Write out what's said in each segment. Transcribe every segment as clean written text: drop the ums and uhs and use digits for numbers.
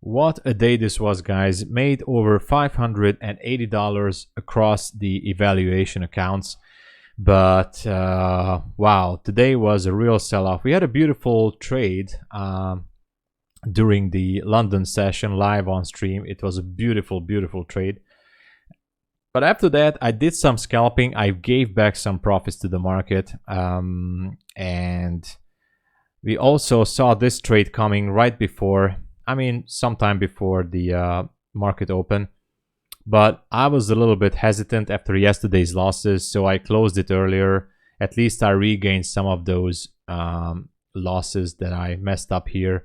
What a day this was, guys. Made over $580 across the evaluation accounts. But wow, today was a real sell-off. We had a beautiful trade during the London session live on stream. It was a beautiful, beautiful trade. But after that, I did some scalping. I gave back some profits to the market. And we also saw this trade coming right before, sometime before the market open. But I was a little bit hesitant after yesterday's losses, so I closed it earlier. At least I regained some of those losses that I messed up here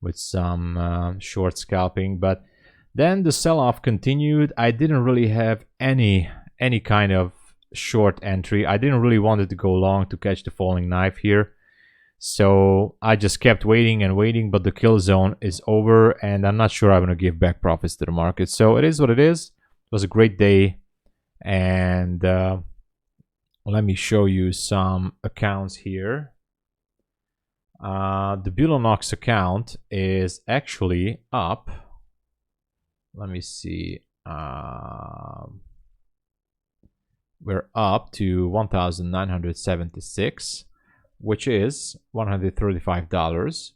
with some short scalping. But then the sell-off continued. I didn't really have any kind of short entry. I didn't really want it to go long to catch the falling knife here. So I just kept waiting and waiting, but the kill zone is over and I'm not sure I'm going to give back profits to the market. So it is what it is. It was a great day. And let me show you some accounts here. The Bulenox account is actually up. Let me see. We're up to 1,976, which is $135.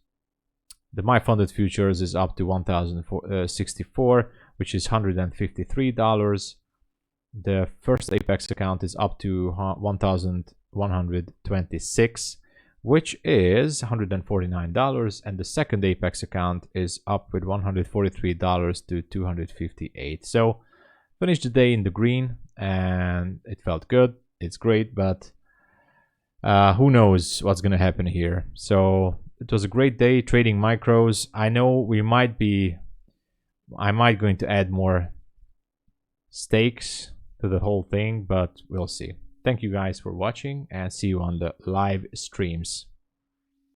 The My Funded Futures is up to 1,064, which is $153. The first Apex account is up to 1,126, which is $149, and the second Apex account is up with $143 to $258. So finished the day in the green and it felt good. It's great, but who knows what's gonna happen here. So it was a great day trading micros. I know I might going to add more stakes to the whole thing, but we'll see. Thank you guys for watching and see you on the live streams.